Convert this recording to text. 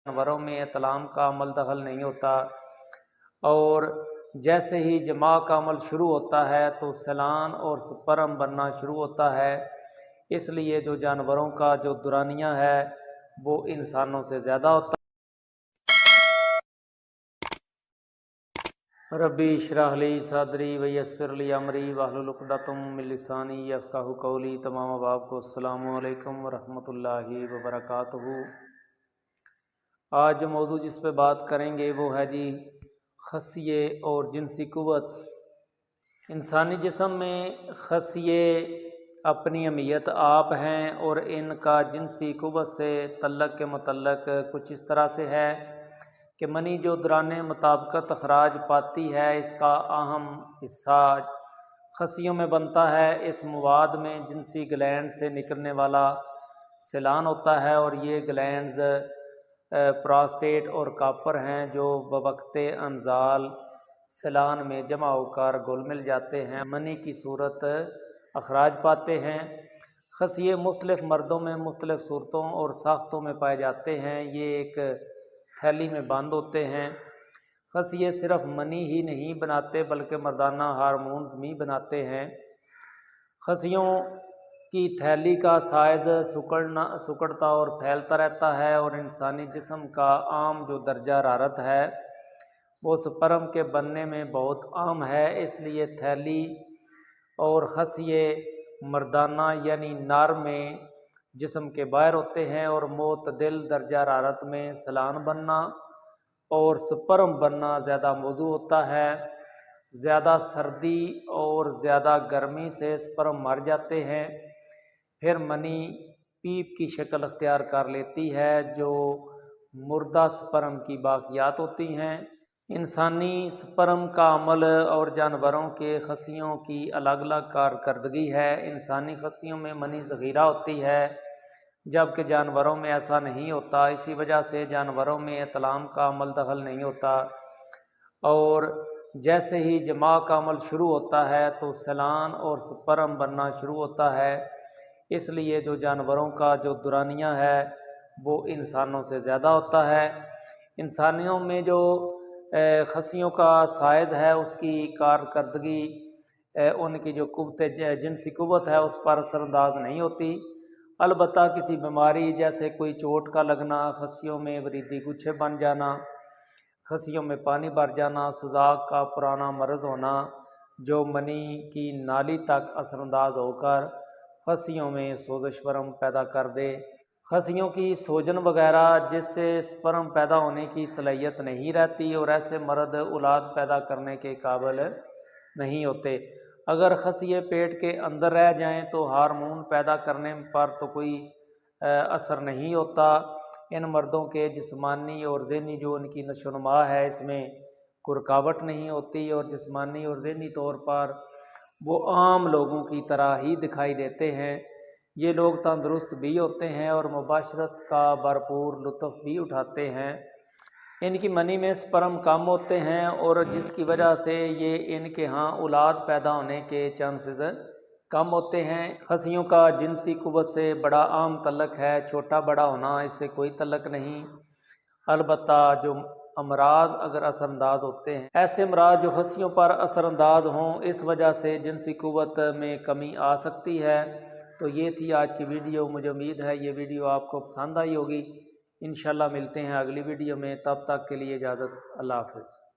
जानवरों में इतलाम का अमल दखल नहीं होता, और जैसे ही जमा का अमल शुरू होता है तो सलान और स्पर्म बनना शुरू होता है। इसलिए जो जानवरों का जो दुरानिया है वो इंसानों से ज़्यादा होता है। रब्बी इश्रह ली सदरी वयस्सिर ली अमरी वाहलुल उक़दतम मिन लिसानी यफ़क़हू क़ौली। तमाम अहबाब को अस्सलामु अलैकुम वरहमतुल्लाहि वबरकातुहू। आज जो मौजू जिस पे बात करेंगे वो है जी खसिये और जिनसी क़ुव्वत। इंसानी जिस्म में खसिये अपनी अहमियत आप हैं और इनका जिनसी क़ुव्वत से तल्लुक़ के मुतल्लक़ कुछ इस तरह से है कि मनी जो दौरान मुताबिकत अखराज पाती है इसका अहम हिस्सा खसियों में बनता है। इस मवाद में जिनसी ग्लैंड से निकलने वाला सैलान होता है और ये ग्लैंड्स प्रोस्टेट और कापर हैं जो बवक्ते अंजाल सैलान में जमा होकर घुल मिल जाते हैं, मनी की सूरत अखराज पाते हैं। खसिये मुख्तलिफ मर्दों में मुख्तलिफ सूरतों और साख्तों में पाए जाते हैं। ये एक थैली में बंद होते हैं। खसिये सिर्फ मनी ही नहीं बनाते बल्कि मर्दाना हार्मोन्स भी बनाते हैं। खसियों की थैली का साइज़ सिकुड़ता और फैलता रहता है और इंसानी जिस्म का आम जो दर्जा हरारत है वो स्पर्म के बनने में बहुत आम है। इसलिए थैली और खसिये मर्दाना यानी नर में जिस्म के बाहर होते हैं और मोतदिल दर्जा हरारत में सलान बनना और स्पर्म बनना ज़्यादा मौजू होता है। ज़्यादा सर्दी और ज़्यादा गर्मी से स्पर्म मर जाते हैं, फिर मनी पीप की शक्ल अख्तियार कर लेती है जो मुर्दा स्पर्म की बाकियात होती हैं। इंसानी स्पर्म का अमल और जानवरों के खसियों की अलग अलग कारकर्दगी है। इंसानी खसियों में मनी ज़ख़ीरा होती है जबकि जानवरों में ऐसा नहीं होता। इसी वजह से जानवरों में इतलाम का अमल दखल नहीं होता, और जैसे ही जमा का अमल शुरू होता है तो सलान और स्पर्म बनना शुरू होता है। इसलिए जो जानवरों का जो दुरानिया है वो इंसानों से ज़्यादा होता है। इंसानियों में जो खसियों का साइज़ है उसकी कारकर्दगी उनकी जो क़ुव्वत जिनसी क़ुव्वत है उस पर असरअंदाज नहीं होती। अलबत्ता किसी बीमारी जैसे कोई चोट का लगना, खसियों में वरीदी गुच्छे बन जाना, खसियों में पानी भर जाना, सुजाक का पुराना मर्ज़ होना जो मनी की नाली तक असरअंदाज होकर खसियों में सोज़श स्पर्म पैदा कर दे। खसियों की सोजन वगैरह जिससे स्पर्म पैदा होने की सलाहियत नहीं रहती और ऐसे मर्द औलाद पैदा करने के काबिल नहीं होते। अगर खसिये पेट के अंदर रह जाएं तो हार्मोन पैदा करने पर तो कोई असर नहीं होता। इन मर्दों के जिस्मानी और ज़हनी जो उनकी नशोनुमा है इसमें कोई रुकावट नहीं होती और जिस्मानी और ज़हनी तौर पर वो आम लोगों की तरह ही दिखाई देते हैं। ये लोग तंदुरुस्त भी होते हैं और मुबाशरत का भरपूर लुत्फ़ भी उठाते हैं। इनकी मनी में स्पर्म कम होते हैं और जिसकी वजह से ये इनके यहाँ औलाद पैदा होने के चांसेस कम होते हैं। खसियों का जिनसी क़ुव्वत से बड़ा आम तल्लुक़ है, छोटा बड़ा होना इससे कोई तल्लुक़ नहीं। अलबत्ता जो अमराज अगर असरअंदाज होते हैं, ऐसे अमराज जो खसियों पर असरअंदाज हों इस वजह से जिनसी क़ुव्वत में कमी आ सकती है। तो ये थी आज की वीडियो। मुझे उम्मीद है ये वीडियो आपको पसंद आई होगी। इंशाल्लाह मिलते हैं अगली वीडियो में, तब तक के लिए इजाज़त, अल्लाह हाफ़िज़।